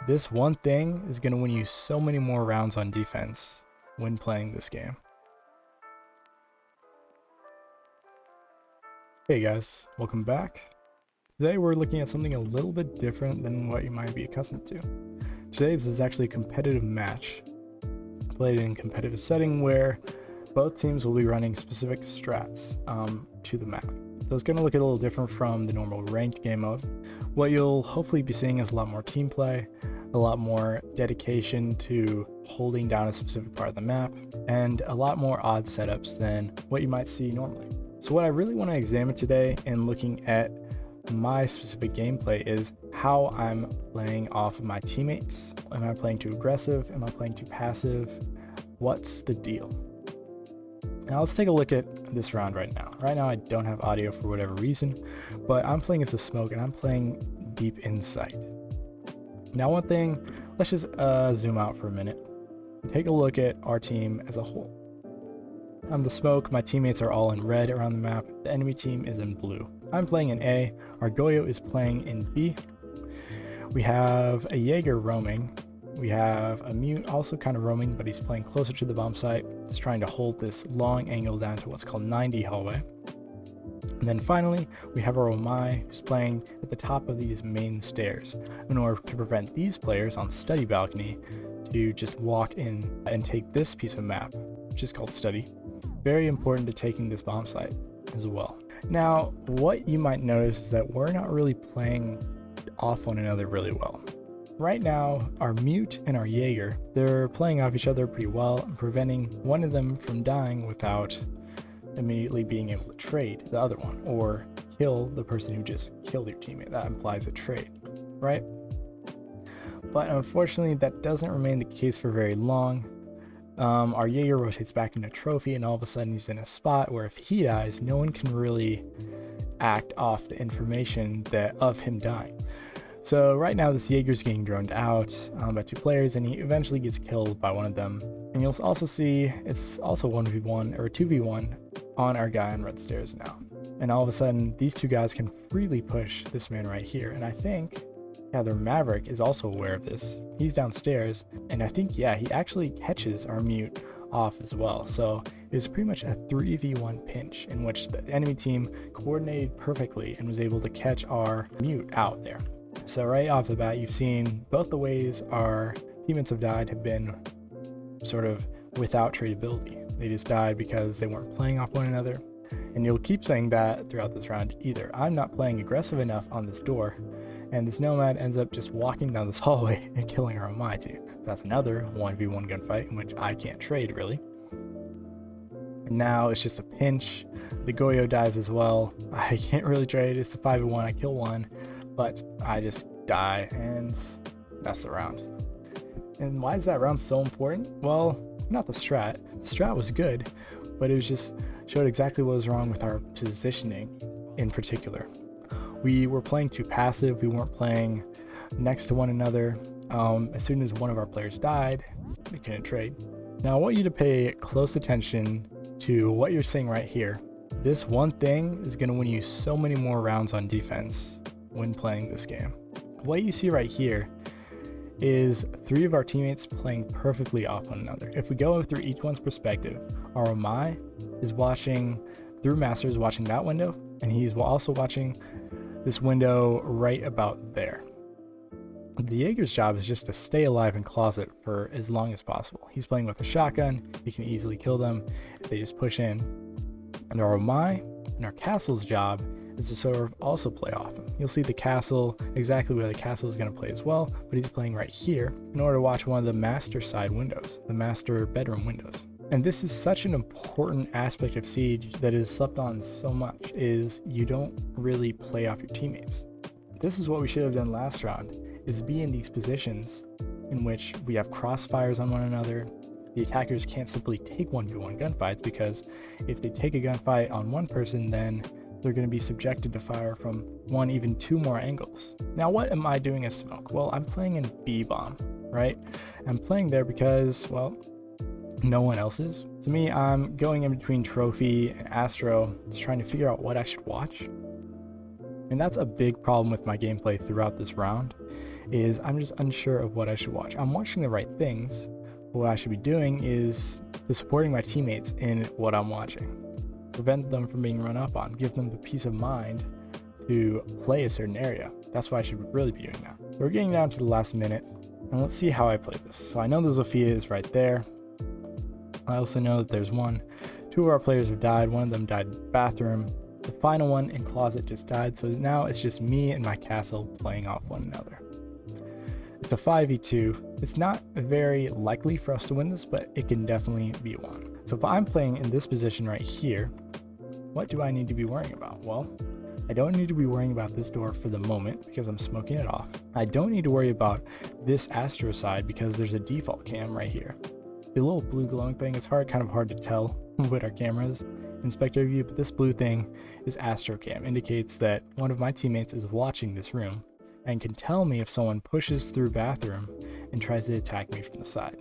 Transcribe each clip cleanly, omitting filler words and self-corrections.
This one thing is going to win you so many more rounds on defense when playing this game. Hey guys, welcome back. Today we're looking at something a little bit different than what you might be accustomed to. Today this is actually a competitive match, played in a competitive setting where both teams will be running specific strats to the map. So it's going to look a little different from the normal ranked game mode. What you'll hopefully be seeing is a lot more team play, a lot more dedication to holding down a specific part of the map, and a lot more odd setups than what you might see normally. So what I really want to examine today in looking at my specific gameplay is how I'm playing off of my teammates. Am I playing too aggressive? Am I playing too passive? What's the deal? Now let's take a look at this round right now. Right now I don't have audio for whatever reason, but I'm playing as a smoke and I'm playing deep in sight. Now one thing, let's just zoom out for a minute and take a look at our team as a whole. I'm the smoke, my teammates are all in red around the map, the enemy team is in blue. I'm playing in A, our Goyo is playing in B. We have a Jaeger roaming. We have a Mute also kind of roaming, but he's playing closer to the bomb site. He's trying to hold this long angle down to what's called 90 hallway. And then finally, we have our Omai who's playing at the top of these main stairs in order to prevent these players on study balcony to just walk in and take this piece of map, which is called study. Very important to taking this bomb site as well. Now, what you might notice is that we're not really playing off one another really well. Right now, our Mute and our Jaeger, they're playing off each other pretty well and preventing one of them from dying without immediately being able to trade the other one or kill the person who just killed your teammate. That implies a trade, right? But unfortunately, that doesn't remain the case for very long. Our Jaeger rotates back into trophy and all of a sudden he's in a spot where if he dies, no one can really act off the information that of him dying. So right now this Jaeger's getting droned out by two players and he eventually gets killed by one of them. And you'll also see it's also 1v1 or 2v1 on our guy on red stairs now. And all of a sudden these two guys can freely push this man right here. And I think, yeah, their Maverick is also aware of this. He's downstairs and I think, yeah, he actually catches our Mute off as well. So it was pretty much a 3v1 pinch in which the enemy team coordinated perfectly and was able to catch our Mute out there. So right off the bat, you've seen both the ways our teammates have died have been sort of without tradability. They just died because they weren't playing off one another. And you'll keep saying that throughout this round. Either I'm not playing aggressive enough on this door, and this Nomad ends up just walking down this hallway and killing our Omai too. So that's another 1v1 gunfight in which I can't trade really. And now it's just a pinch. The Goyo dies as well. I can't really trade. It's a 5v1. I kill one, but I just die, and that's the round. And why is that round so important? Well, not the strat. The strat was good, but it was just showed exactly what was wrong with our positioning in particular. We were playing too passive. We weren't playing next to one another. As soon as one of our players died, we couldn't trade. Now I want you to pay close attention to what you're seeing right here. This one thing is going to win you so many more rounds on defense when playing this game. What you see right here is three of our teammates playing perfectly off one another. If we go through each one's perspective, our Omai is watching through Master, is watching that window, and he's also watching this window right about there. The Jaeger's job is just to stay alive in closet for as long as possible. He's playing with a shotgun. He can easily kill them if they just push in. And our Omai and our Castle's job is to sort of also play off him. You'll see the Castle, exactly where the Castle is going to play as well, but he's playing right here in order to watch one of the master side windows, the master bedroom windows. And this is such an important aspect of Siege that is slept on so much, is you don't really play off your teammates. This is what we should have done last round, is be in these positions in which we have crossfires on one another. The attackers can't simply take 1v1 gunfights, because if they take a gunfight on one person, then they're going to be subjected to fire from one, even two more angles. Now, what am I doing as smoke? Well, I'm playing in B-bomb, right? I'm playing there because, well, no one else is. To me, I'm going in between Trophy and Astro, just trying to figure out what I should watch. And that's a big problem with my gameplay throughout this round, is I'm just unsure of what I should watch. I'm watching the right things, but what I should be doing is supporting my teammates in what I'm watching. Prevent them from being run up on, give them the peace of mind to play a certain area. That's what I should really be doing now. We're getting down to the last minute, and let's see how I play this. So I know the Zofia is right there. I also know that there's two of our players have died. One of them died in the bathroom. The final one in closet just died, so now it's just me and my castle playing off one another. It's a 5v2. It's not very likely for us to win this, but it can definitely be won. So if I'm playing in this position right here, what do I need to be worrying about? Well, I don't need to be worrying about this door for the moment because I'm smoking it off. I don't need to worry about this Astro side because there's a default cam right here. The little blue glowing thing, it's kind of hard to tell with our cameras in spectator view, but this blue thing is Astro cam, indicates that one of my teammates is watching this room and can tell me if someone pushes through bathroom and tries to attack me from the side.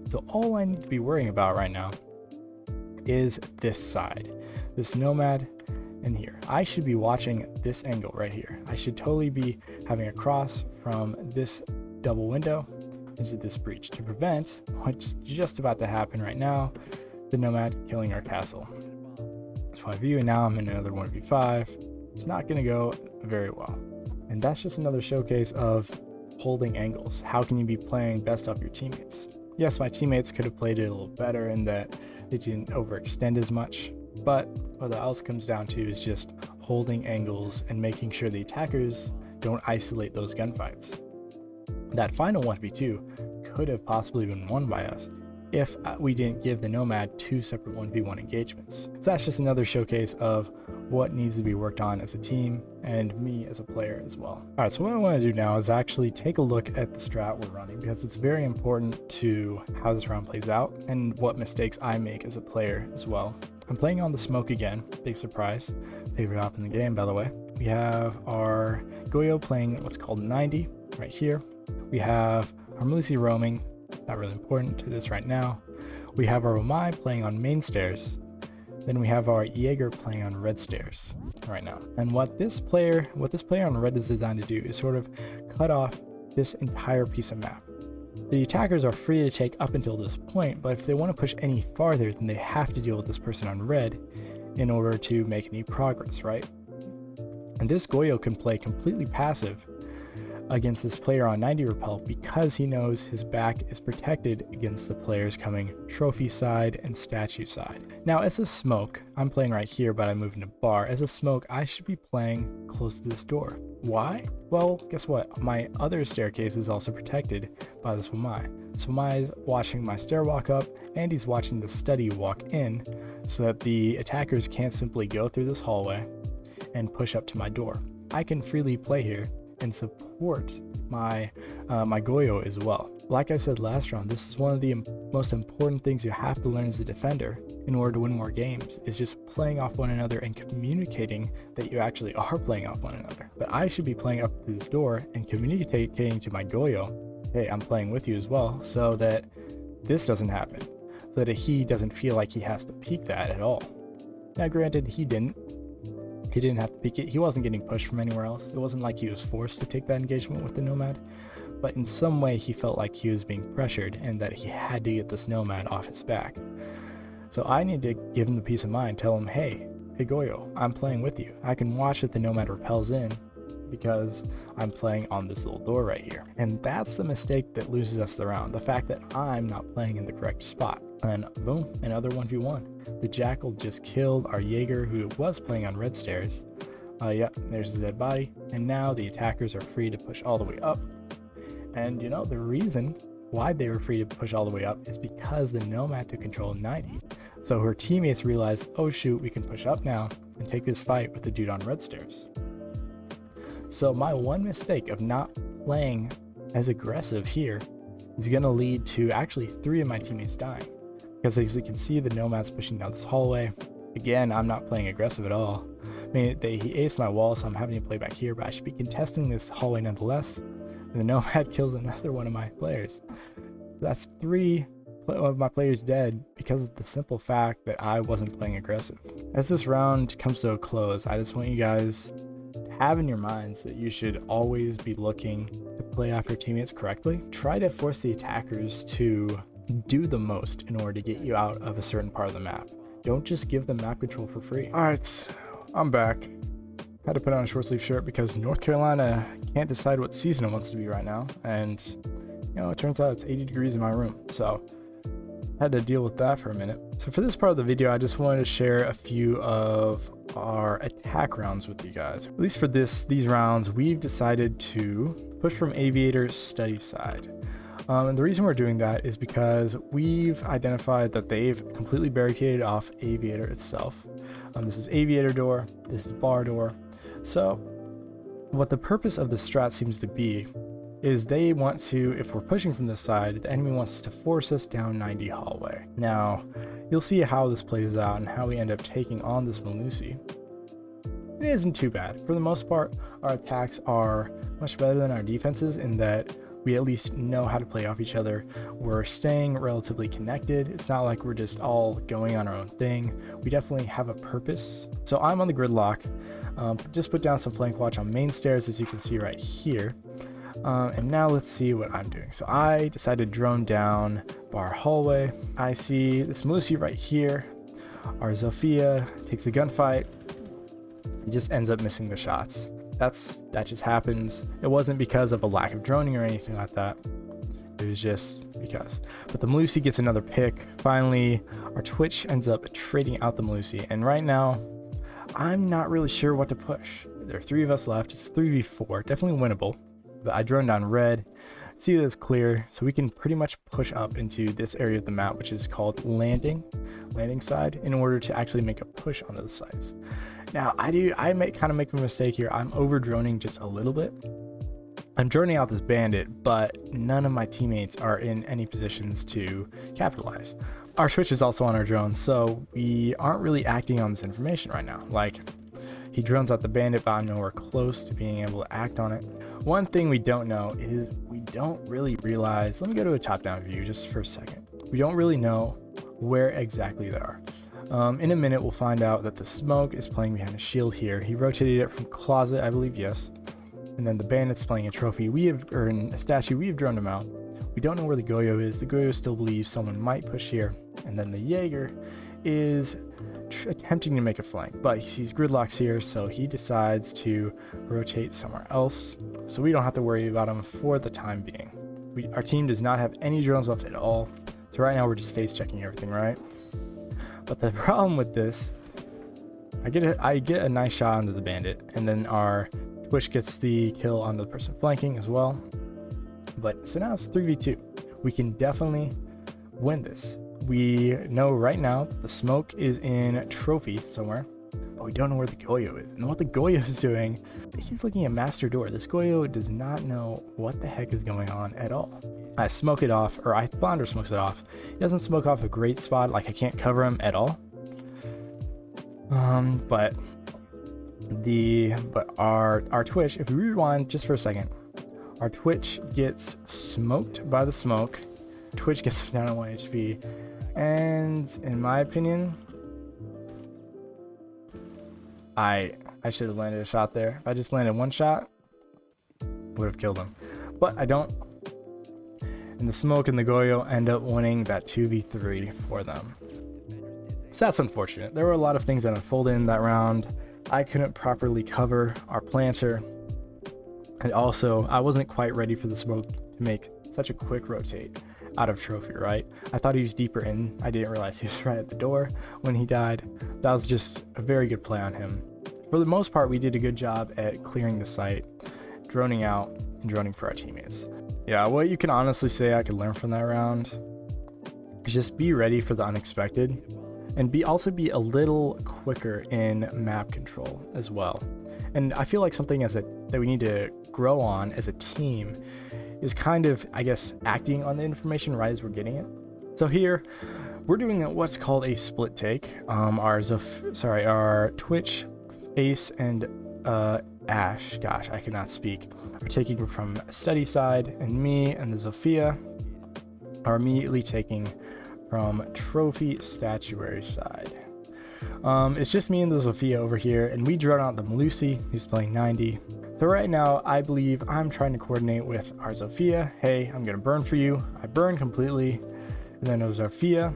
So all I need to be worrying about right now is this side, this Nomad in here. I should be watching this angle right here. I should totally be having a cross from this double window into this breach to prevent what's just about to happen right now, the Nomad killing our castle. It's 5v, and now I'm in another 1v5. It's not going to go very well. And that's just another showcase of holding angles. How can you be playing best off your teammates? Yes, my teammates could have played it a little better in that they didn't overextend as much, but what it also comes down to is just holding angles and making sure the attackers don't isolate those gunfights. That final 1v2 could have possibly been won by us if we didn't give the Nomad 2 separate 1v1 engagements. So that's just another showcase of what needs to be worked on as a team and me as a player as well. Alright, so what I want to do now is actually take a look at the strat we're running because it's very important to how this round plays out and what mistakes I make as a player as well. I'm playing on the smoke again, big surprise, favorite op in the game by the way. We have our Goyo playing what's called 90 right here. We have our Melusi roaming, it's not really important to this right now. We have our Omai playing on main stairs. Then we have our Jaeger playing on red stairs right now. And what this player on red is designed to do is sort of cut off this entire piece of map. The attackers are free to take up until this point, but if they want to push any farther, then they have to deal with this person on red in order to make any progress, right? And this Goyo can play completely passive against this player on 90 repel because he knows his back is protected against the players coming trophy side and statue side. Now as a smoke, I'm playing right here but I moved into bar. As a smoke, I should be playing close to this door. Why? Well, guess what? My other staircase is also protected by this Wamai. So Wamai is watching my stair walk up and he's watching the study walk in so that the attackers can't simply go through this hallway and push up to my door. I can freely play here and support my Goyo as well. Like I said last round, this is one of the most important things you have to learn as a defender in order to win more games, is just playing off one another and communicating that you actually are playing off one another. But I should be playing up to this door and communicating to my Goyo, hey, I'm playing with you as well, so that this doesn't happen, so that he doesn't feel like he has to peek that at all. Now granted, he didn't have to peek it. He wasn't getting pushed from anywhere else. It wasn't like he was forced to take that engagement with the Nomad, but in some way he felt like he was being pressured and that he had to get this Nomad off his back. So I need to give him the peace of mind, tell him, hey Goyo, I'm playing with you. I can watch that the Nomad repels in because I'm playing on this little door right here. And that's the mistake that loses us the round, the fact that I'm not playing in the correct spot. And boom, another 1v1. The Jackal just killed our Jaeger who was playing on red stairs. Yep, there's his dead body. And now the attackers are free to push all the way up. And you know, the reason why they were free to push all the way up is because the Nomad took control of 90. So her teammates realized, oh shoot, we can push up now and take this fight with the dude on red stairs. So my one mistake of not playing as aggressive here is going to lead to actually 3 of my teammates dying. Because as you can see, the Nomad's pushing down this hallway. Again, I'm not playing aggressive at all. I mean, he aced my wall, so I'm having to play back here, but I should be contesting this hallway nonetheless. And the Nomad kills another one of my players. That's 3 of my players dead because of the simple fact that I wasn't playing aggressive. As this round comes to a close, I just want you guys to have in your minds that you should always be looking to play off your teammates correctly, try to force the attackers to do the most in order to get you out of a certain part of the map. Don't just give them map control for free. All right, I'm back. Had to put on a short sleeve shirt because North Carolina can't decide what season it wants to be right now. And, you know, it turns out it's 80 degrees in my room. So had to deal with that for a minute. So for this part of the video, I just wanted to share a few of our attack rounds with you guys. At least for these rounds, we've decided to push from Aviator study side. And the reason we're doing that is because we've identified that they've completely barricaded off Aviator itself. This is Aviator door, this is bar door. So what the purpose of the strat seems to be is they want to, if we're pushing from this side, the enemy wants to force us down 90 hallway. Now, you'll see how this plays out and how we end up taking on this Melusi. It isn't too bad. For the most part, our attacks are much better than our defenses in that we at least know how to play off each other. We're staying relatively connected. It's not like we're just all going on our own thing. We definitely have a purpose. So I'm on the gridlock. Just put down some flank watch on main stairs, as you can see right here. And now let's see what I'm doing. So I decided to drone down bar hallway. I see this Melusi right here. Our Zofia takes the gunfight and just ends up missing the shots. That just happens. It wasn't because of a lack of droning or anything like that. It was just because. But the Melusi gets another pick. Finally, our Twitch ends up trading out the Melusi. And right now, I'm not really sure what to push. There are 3 of us left. It's 3v4, definitely winnable. But I drone down red. See that it's clear, so we can pretty much push up into this area of the map, which is called landing side, in order to actually make a push onto the sides. Now, I kind of make a mistake here. I'm over droning just a little bit. I'm droning out this bandit, but none of my teammates are in any positions to capitalize. Our Twitch is also on our drone, so we aren't really acting on this information right now. Like, he drones out the bandit, but I'm nowhere close to being able to act on it. One thing we don't know is we don't really realize, let me go to a top-down view just for a second. We don't really know where exactly they are. In a minute, we'll find out that the smoke is playing behind a shield here. He rotated it from closet, I believe, yes. And then the bandit's playing a trophy. Or in a statue, we have droned him out. We don't know where the Goyo is. The Goyo still believes someone might push here. And then the Jaeger is attempting to make a flank, but he sees gridlocks here, so he decides to rotate somewhere else. So we don't have to worry about him for the time being. Our team does not have any drones left at all. So right now we're just face checking everything, right? But the problem with this, I get a nice shot onto the bandit, and then our Twitch gets the kill on the person flanking as well. But so now it's 3v2. We can definitely win this. We know right now that the smoke is in trophy somewhere, but we don't know where the Goyo is. And what the Goyo is doing, he's looking at master door. This Goyo does not know what the heck is going on at all. I smoke it off, or I Flounder smokes it off. He doesn't smoke off a great spot, like I can't cover him at all. But our Twitch, if we rewind just for a second, our Twitch gets smoked by the smoke. Twitch gets down at 1 HP, and in my opinion, I should have landed a shot there. If I just landed one shot, would have killed him, but I don't. And the smoke and the Goyo end up winning that 2v3 for them. So that's unfortunate. There were a lot of things that unfolded in that round. I couldn't properly cover our planter, and also I wasn't quite ready for the smoke to make such a quick rotate out of trophy, right? I thought he was deeper in. I didn't realize he was right at the door when he died. That was just a very good play on him. For the most part, we did a good job at clearing the site, droning out, and droning for our teammates. Yeah, what you can honestly say I could learn from that round is just be ready for the unexpected, and also be a little quicker in map control as well. And I feel like something that we need to grow on as a team is kind of, I guess, acting on the information right as we're getting it. So here we're doing what's called a split take. Our Twitch, Ace, and Ash, gosh, I cannot speak, are taking from study side, and me and the Zofia are immediately taking from trophy statuary side. It's just me and the Zofia over here, and we drone out the Melusi, who's playing 90. So right now, I believe I'm trying to coordinate with our Zofia. Hey, I'm gonna burn for you. I burn completely, and then our Zofia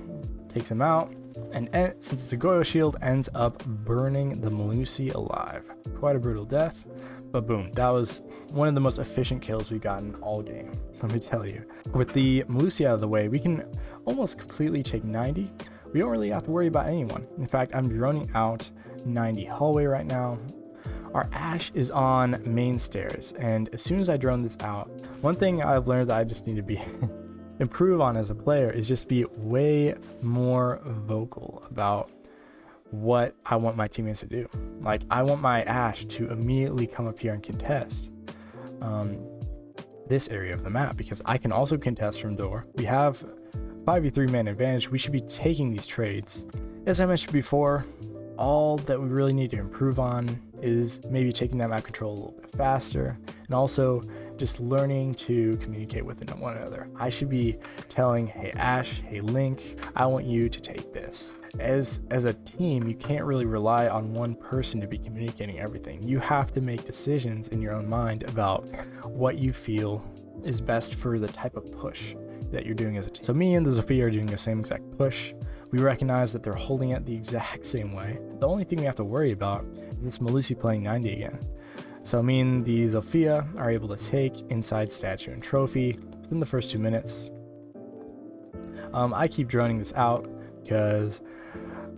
takes him out, and since it's a Goyo shield, ends up burning the Melusi alive. Quite a brutal death, but boom, that was one of the most efficient kills we've gotten all game, let me tell you. With the Melusi out of the way, we can almost completely take 90. We don't really have to worry about anyone. In fact, I'm droning out 90 hallway right now. Our Ashe is on main stairs, and as soon as I drone this out, one thing I've learned that I just need to be improve on as a player is just be way more vocal about what I want my teammates to do. Like, I want my Ashe to immediately come up here and contest this area of the map, because I can also contest from door. We have 5v3 man advantage. We should be taking these trades. As I mentioned before, all that we really need to improve on is maybe taking that map control a little bit faster, and also just learning to communicate with one another. I should be telling, hey Ashe, hey Link, I want you to take this. As a team, you can't really rely on one person to be communicating everything. You have to make decisions in your own mind about what you feel is best for the type of push that you're doing as a team. So me and the Zofia are doing the same exact push. We recognize that they're holding it the exact same way. The only thing we have to worry about is this Melusi playing 90 again. So me and the Zofia are able to take inside statue and trophy within the first 2 minutes. I keep droning this out because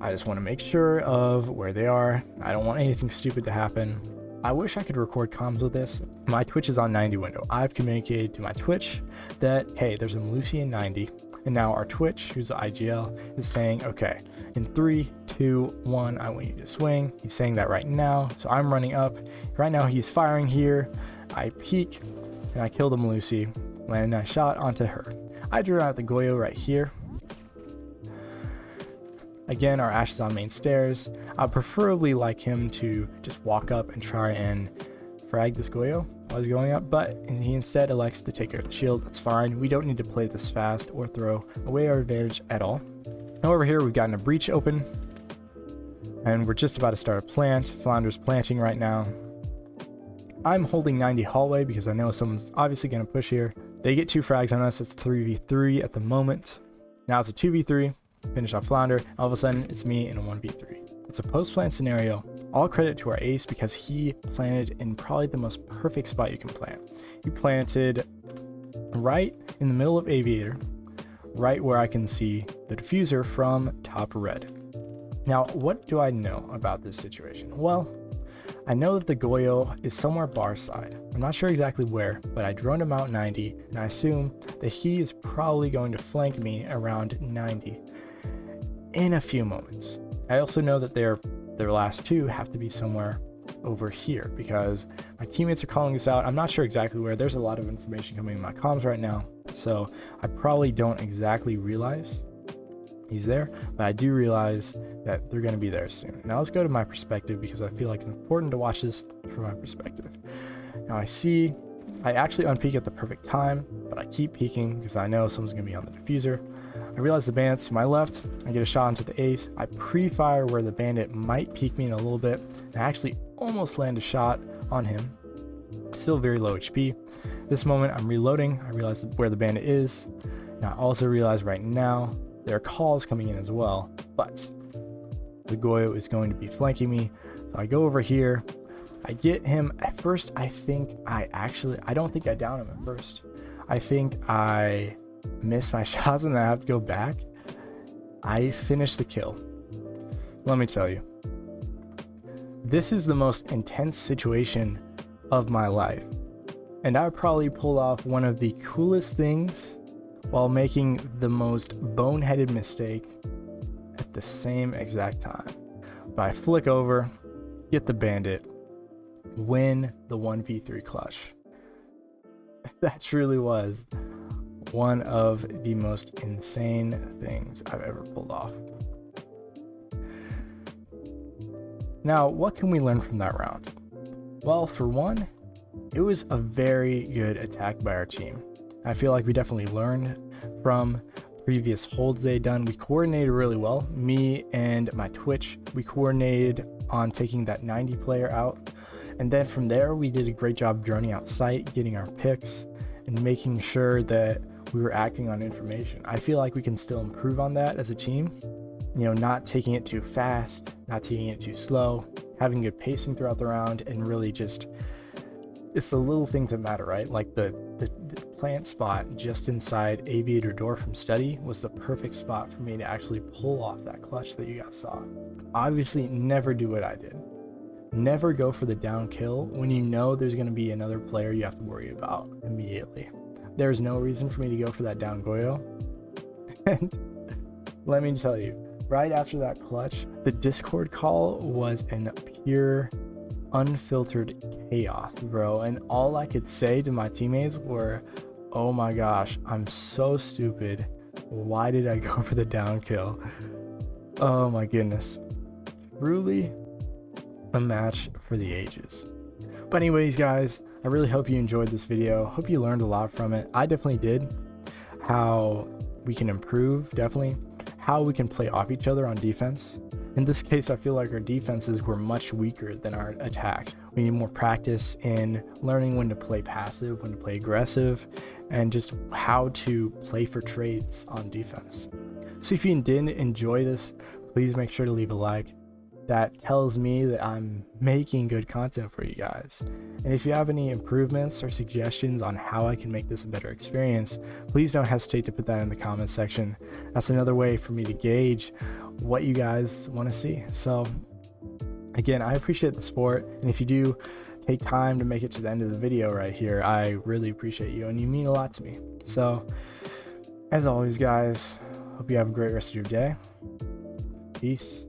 I just want to make sure of where they are. I don't want anything stupid to happen. I wish I could record comms with this. My Twitch is on 90 window. I've communicated to my Twitch that, hey, there's a Melusi in 90. And now our Twitch, who's the IGL, is saying, okay, in 3, 2, 1, I want you to swing. He's saying that right now. So I'm running up. Right now he's firing here. I peek and I kill the Melusi. Land a shot onto her. I drew out the Goyo right here. Again, our Ashe is on main stairs. I'd preferably like him to just walk up and try and frag this Goyo while he's going up, but he instead elects to take out the shield. That's fine. We don't need to play this fast or throw away our advantage at all. Now over here, we've gotten a breach open, and we're just about to start a plant. Flounder's planting right now. I'm holding 90 hallway because I know someone's obviously going to push here. They get 2 frags on us. It's 3v3 at the moment. Now it's a 2v3. Finish off Flounder. All of a sudden, it's me in a 1v3. It's a post-plant scenario. All credit to our ace because he planted in probably the most perfect spot you can plant. He planted right in the middle of Aviator, right where I can see the diffuser from top red. Now, what do I know about this situation? Well, I know that the Goyo is somewhere bar side. I'm not sure exactly where, but I droned him out 90, and I assume that he is probably going to flank me around 90 in a few moments. I also know that their last 2 have to be somewhere over here because my teammates are calling this out. I'm not sure exactly where. There's a lot of information coming in my comms right now, so I probably don't exactly realize he's there, but I do realize that they're going to be there soon. Now let's go to my perspective because I feel like it's important to watch this from my perspective. Now I actually unpeak at the perfect time, but I keep peeking because I know someone's going to be on the diffuser. I realize the bandit's to my left. I get a shot into the ace. I pre-fire where the bandit might peek me in a little bit. And I actually almost land a shot on him. Still very low HP. This moment I'm reloading. I realize where the bandit is. And I also realize right now there are calls coming in as well. But the Goyo is going to be flanking me. So I go over here. I get him at first. I don't think I down him at first. I think I miss my shots and I have to go back. I finished the kill. Let me tell you, this is the most intense situation of my life, and I probably pulled off one of the coolest things while making the most boneheaded mistake at the same exact time. But I flick over, get the bandit, win the 1v3 clutch. That truly was one of the most insane things I've ever pulled off. Now, what can we learn from that round? Well, for one, it was a very good attack by our team. I feel like we definitely learned from previous holds they'd done. We coordinated really well. Me and my Twitch, we coordinated on taking that 90 player out. And then from there, we did a great job droning out sight, getting our picks, and making sure that we were acting on information. I feel like we can still improve on that as a team. You know, not taking it too fast, not taking it too slow, having good pacing throughout the round, and really just, it's the little things that matter, right? Like the plant spot just inside aviator door from study was the perfect spot for me to actually pull off that clutch that you guys saw. Obviously, never do what I did. Never go for the down kill when you know there's going to be another player you have to worry about immediately. There's no reason for me to go for that down Goyo. And let me tell you, right after that clutch, the Discord call was in pure, unfiltered chaos, bro. And all I could say to my teammates were, oh my gosh, I'm so stupid. Why did I go for the down kill? Oh my goodness. Truly a match for the ages. But anyways, guys, I really hope you enjoyed this video. Hope you learned a lot from it. I definitely did. How we can improve, definitely. How we can play off each other on defense. In this case, I feel like our defenses were much weaker than our attacks. We need more practice in learning when to play passive, when to play aggressive, and just how to play for trades on defense. So if you did enjoy this, please make sure to leave a like. That tells me that I'm making good content for you guys. And if you have any improvements or suggestions on how I can make this a better experience, please don't hesitate to put that in the comments section. That's another way for me to gauge what you guys want to see. So again, I appreciate the support, and if you do take time to make it to the end of the video right here, I really appreciate you, and you mean a lot to me. So as always, guys, hope you have a great rest of your day. Peace.